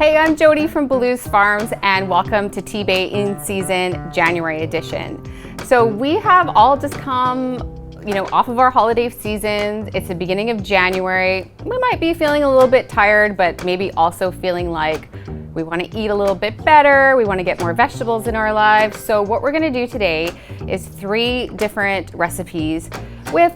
Hey, I'm Jodi from Belluz Farms and welcome to T-Bay in season January edition. So we have all just come, off of our holiday season. It's the beginning of January. We might be feeling a little bit tired, but maybe also feeling like we want to eat a little bit better. We want to get more vegetables in our lives. So what we're going to do today is 3 different recipes with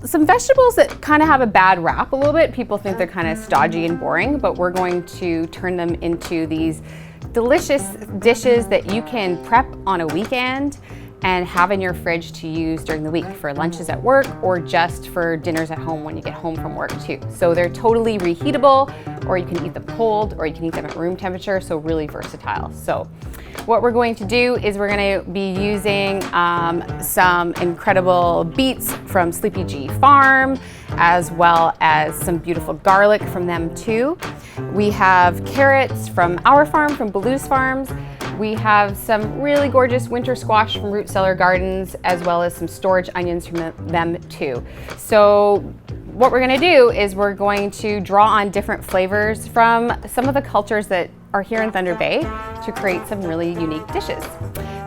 some vegetables that kind of have a bad rap a little bit. People think they're kind of stodgy and boring, but we're going to turn them into these delicious dishes that you can prep on a weekend and have in your fridge to use during the week for lunches at work or just for dinners at home when you get home from work too. So they're totally reheatable, or you can eat them cold, or you can eat them at room temperature, so really versatile. So what we're going to do is we're going to be using some incredible beets from Sleepy G Farm, as well as some beautiful garlic from them too. We have carrots from our farm, from Belluz Farms. We have some really gorgeous winter squash from Root Cellar Gardens, as well as some storage onions from them too. So what we're going to do is we're going to draw on different flavors from some of the cultures that are here in Thunder Bay to create some really unique dishes.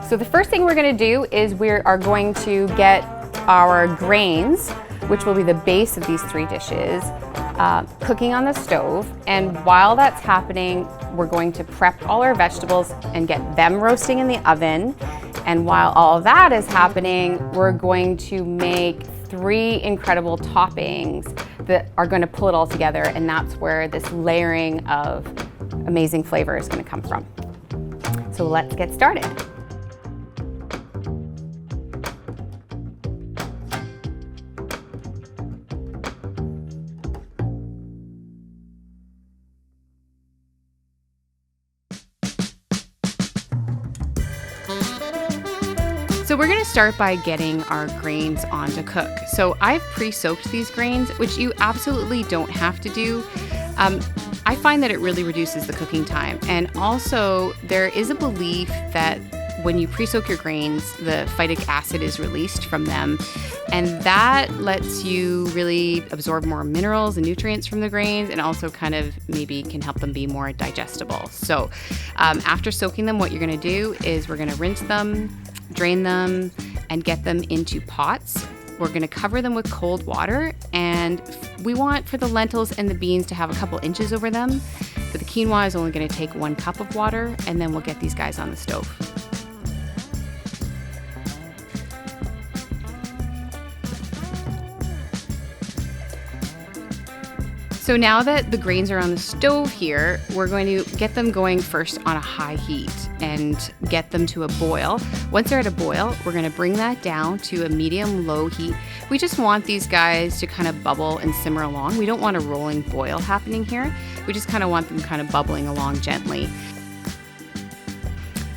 So the first thing we're going to do is we are going to get our grains, which will be the base of these 3 dishes, cooking on the stove. And while that's happening, we're going to prep all our vegetables and get them roasting in the oven. And while all of that is happening, we're going to make 3 incredible toppings that are going to pull it all together. And that's where this layering of amazing flavor is going to come from. So let's get started. So we're going to start by getting our grains on to cook. So I've pre-soaked these grains, which you absolutely don't have to do. I find that it really reduces the cooking time. And also there is a belief that when you pre-soak your grains, the phytic acid is released from them. And that lets you really absorb more minerals and nutrients from the grains, and also kind of maybe can help them be more digestible. So after soaking them, what you're going to do is we're going to rinse them, drain them, and get them into pots. We're going to cover them with cold water, and we want for the lentils and the beans to have a couple inches over them. For the quinoa is only going to take 1 cup of water, and then we'll get these guys on the stove. So now that the grains are on the stove here, we're going to get them going first on a high heat and get them to a boil. Once they're at a boil, we're going to bring that down to a medium-low heat. We just want these guys to kind of bubble and simmer along. We don't want a rolling boil happening here. We just kind of want them kind of bubbling along gently.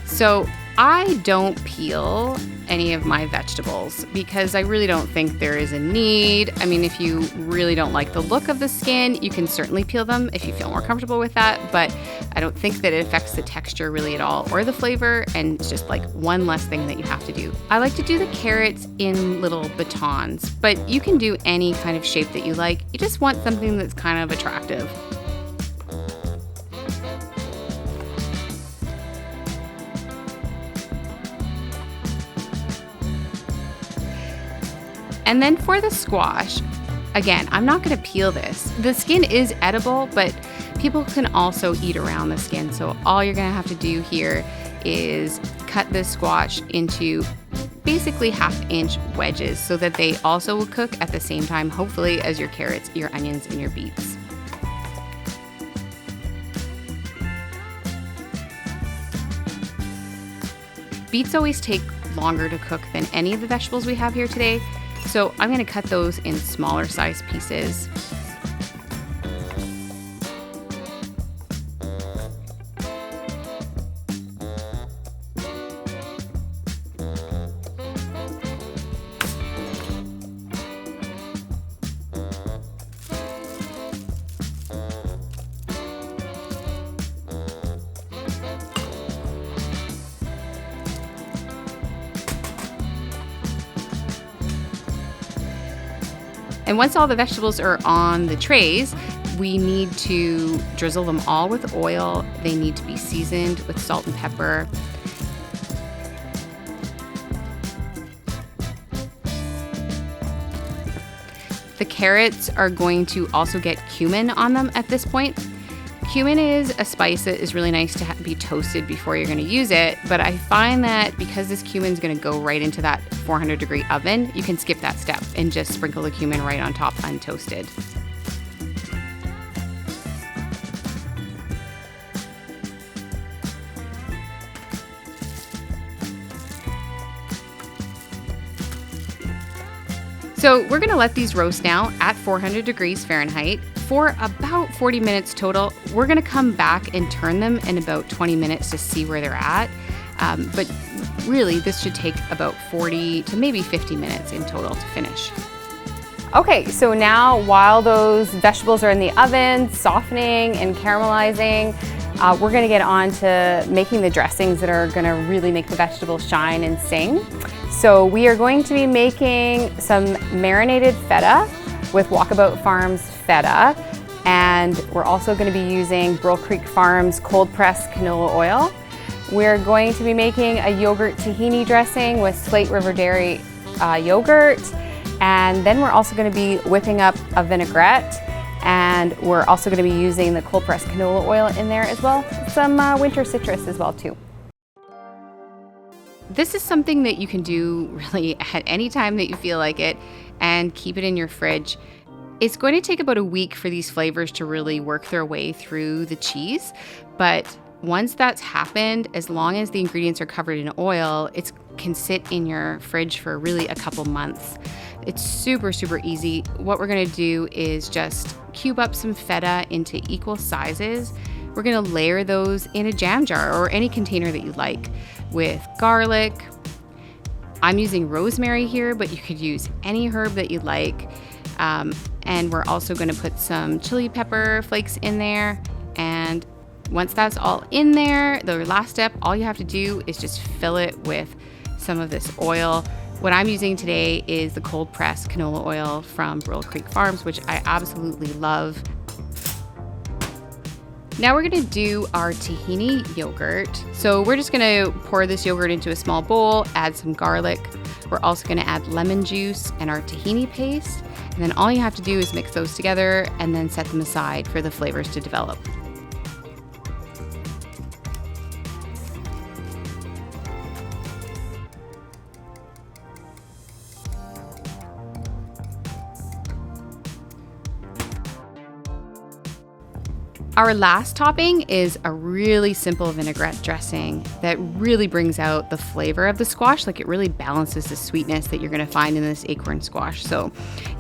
So I don't peel any of my vegetables because I really don't think there is a need. I mean, if you really don't like the look of the skin, you can certainly peel them if you feel more comfortable with that, but I don't think that it affects the texture really at all or the flavor, and it's just like one less thing that you have to do. I like to do the carrots in little batons, but you can do any kind of shape that you like. You just want something that's kind of attractive. And then for the squash, again, I'm not going to peel this. The skin is edible, but people can also eat around the skin. So all you're going to have to do here is cut this squash into basically 1/2-inch wedges so that they also will cook at the same time, hopefully, as your carrots, your onions, and your beets. Beets always take longer to cook than any of the vegetables we have here today. So I'm going to cut those in smaller size pieces. And once all the vegetables are on the trays, We need to drizzle them all with oil. They need to be seasoned with salt and pepper. The carrots are going to also get cumin on them at this point. Cumin is a spice that is really nice to be toasted before you're going to use it, but I find that because this cumin is going to go right into that 400-degree oven, you can skip that step and just sprinkle the cumin right on top untoasted. So we're gonna let these roast now at 400 degrees Fahrenheit for about 40 minutes total. We're gonna come back and turn them in about 20 minutes to see where they're at. But really, this should take about 40 to maybe 50 minutes in total to finish. Okay, so now while those vegetables are in the oven, softening and caramelizing, we're gonna get on to making the dressings that are gonna really make the vegetables shine and sing. So we are going to be making some marinated feta with Belluz Farms feta, and we're also going to be using Brill Creek Farms cold pressed canola oil. We're going to be making a yogurt tahini dressing with Slate River Dairy yogurt, and then we're also going to be whipping up a vinaigrette, and we're also going to be using the cold pressed canola oil in there as well. Some winter citrus as well too. This is something that you can do really at any time that you feel like it and keep it in your fridge. It's going to take about a week for these flavors to really work their way through the cheese, but once that's happened, as long as the ingredients are covered in oil, it can sit in your fridge for really a couple months. It's super, super easy. What we're gonna do is just cube up some feta into equal sizes. We're gonna layer those in a jam jar or any container that you like with garlic. I'm using rosemary here, but you could use any herb that you like. And we're also gonna put some chili pepper flakes in there. And once that's all in there, the last step, all you have to do is just fill it with some of this oil. What I'm using today is the cold pressed canola oil from Brill Creek Farms, which I absolutely love. Now we're gonna do our tahini yogurt. So we're just gonna pour this yogurt into a small bowl, add some garlic. We're also gonna add lemon juice and our tahini paste. And then all you have to do is mix those together and then set them aside for the flavors to develop. Our last topping is a really simple vinaigrette dressing that really brings out the flavor of the squash. Like, it really balances the sweetness that you're gonna find in this acorn squash. So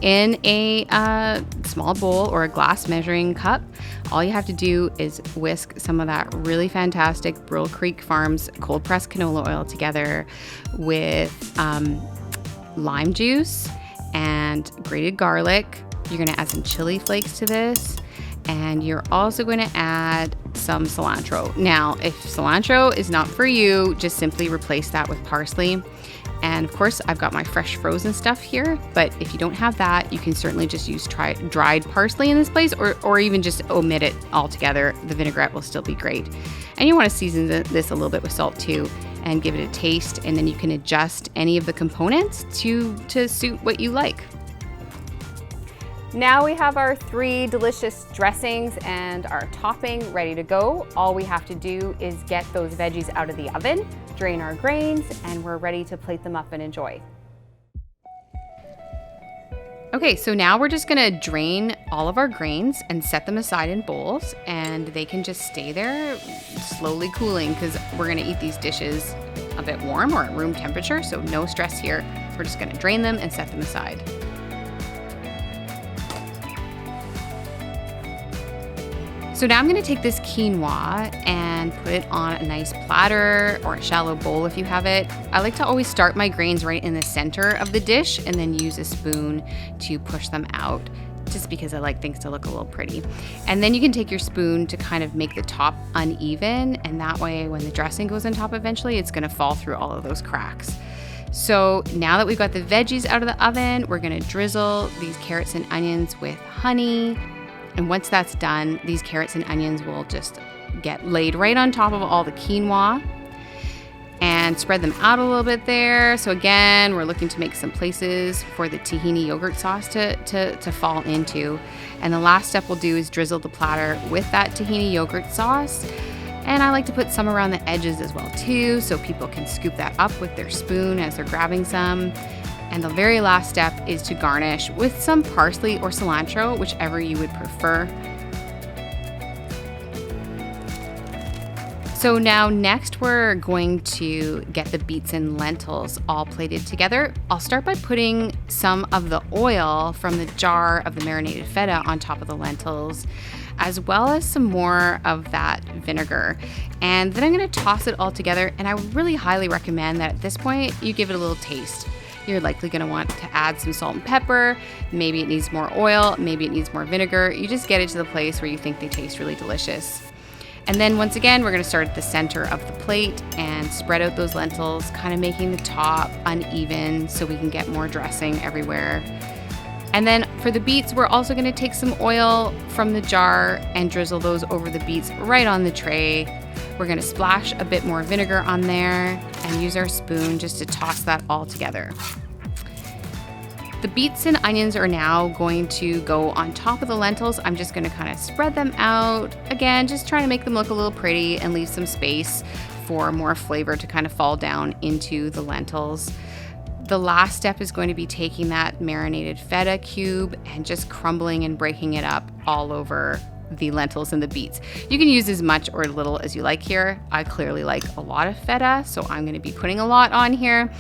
in a small bowl or a glass measuring cup, all you have to do is whisk some of that really fantastic Brill Creek Farms cold pressed canola oil together with lime juice and grated garlic. You're gonna add some chili flakes to this. And you're also going to add some cilantro. Now, if cilantro is not for you, just simply replace that with parsley. And of course, I've got my fresh frozen stuff here, but if you don't have that, you can certainly just use dried parsley in this place, or even just omit it altogether. The vinaigrette will still be great. And you want to season this a little bit with salt too, and give it a taste, and then you can adjust any of the components to suit what you like. Now we have our 3 delicious dressings and our topping ready to go. All we have to do is get those veggies out of the oven, drain our grains, and we're ready to plate them up and enjoy. Okay, so now we're just gonna drain all of our grains and set them aside in bowls, and they can just stay there slowly cooling, because we're gonna eat these dishes a bit warm or at room temperature, so no stress here. We're just gonna drain them and set them aside. So now I'm gonna take this quinoa and put it on a nice platter or a shallow bowl if you have it. I like to always start my grains right in the center of the dish and then use a spoon to push them out, just because I like things to look a little pretty. And then you can take your spoon to kind of make the top uneven, and that way when the dressing goes on top eventually, it's gonna fall through all of those cracks. So now that we've got the veggies out of the oven, we're gonna drizzle these carrots and onions with honey And once that's done, these carrots and onions will just get laid right on top of all the quinoa and spread them out a little bit there. So again, we're looking to make some places for the tahini yogurt sauce to fall into. And the last step we'll do is drizzle the platter with that tahini yogurt sauce. And I like to put some around the edges as well too, so people can scoop that up with their spoon as they're grabbing some. And the very last step is to garnish with some parsley or cilantro, whichever you would prefer. So now next we're going to get the beets and lentils all plated together. I'll start by putting some of the oil from the jar of the marinated feta on top of the lentils, as well as some more of that vinegar. And then I'm gonna toss it all together, and I really highly recommend that at this point you give it a little taste. You're likely gonna want to add some salt and pepper. Maybe it needs more oil, maybe it needs more vinegar. You just get it to the place where you think they taste really delicious. And then once again, we're gonna start at the center of the plate and spread out those lentils, kind of making the top uneven so we can get more dressing everywhere. And then for the beets, we're also gonna take some oil from the jar and drizzle those over the beets right on the tray. We're gonna splash a bit more vinegar on there and use our spoon just to toss that all together. The beets and onions are now going to go on top of the lentils. I'm just gonna kind of spread them out. Again, just trying to make them look a little pretty and leave some space for more flavor to kind of fall down into the lentils. The last step is going to be taking that marinated feta cube and just crumbling and breaking it up all over the lentils and the beets. You can use as much or little as you like here. I clearly like a lot of feta, so I'm gonna be putting a lot on here,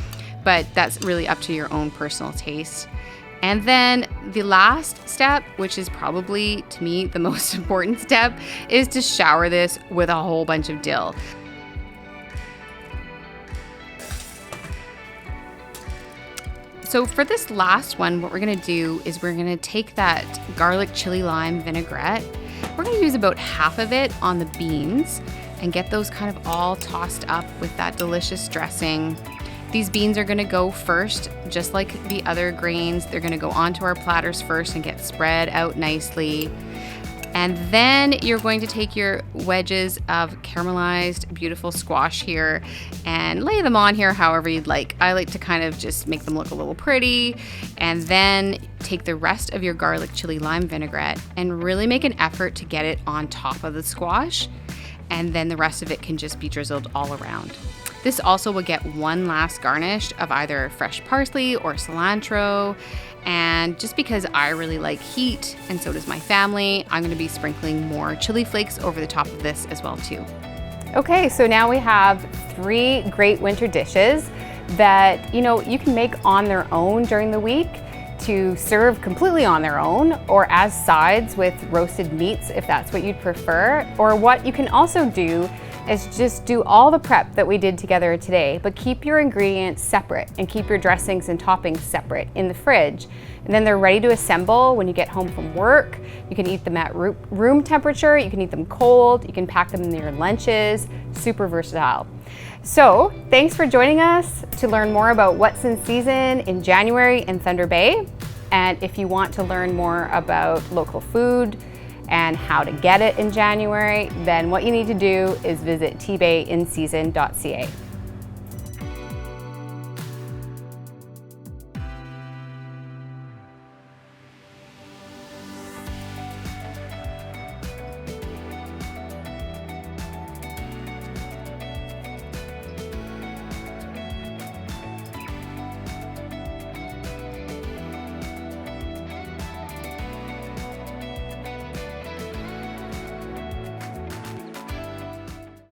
but that's really up to your own personal taste. And then the last step, which is probably, to me, the most important step, is to shower this with a whole bunch of dill. So for this last one, what we're gonna do is we're gonna take that garlic chili lime vinaigrette. We're gonna use about half of it on the beans and get those kind of all tossed up with that delicious dressing. These beans are gonna go first, just like the other grains. They're gonna go onto our platters first and get spread out nicely. And then you're going to take your wedges of caramelized, beautiful squash here and lay them on here however you'd like. I like to kind of just make them look a little pretty. And then take the rest of your garlic chili lime vinaigrette and really make an effort to get it on top of the squash. And then the rest of it can just be drizzled all around. This also will get one last garnish of either fresh parsley or cilantro. And just because I really like heat, and so does my family, I'm gonna be sprinkling more chili flakes over the top of this as well too. Okay, so now we have 3 great winter dishes that you can make on their own during the week, to serve completely on their own, or as sides with roasted meats if that's what you'd prefer. Or what you can also do is just do all the prep that we did together today, but keep your ingredients separate and keep your dressings and toppings separate in the fridge. And then they're ready to assemble when you get home from work. You can eat them at room temperature, you can eat them cold, you can pack them in your lunches, super versatile. So thanks for joining us to learn more about what's in season in January in Thunder Bay. And if you want to learn more about local food and how to get it in January, then what you need to do is visit tbayinseason.ca.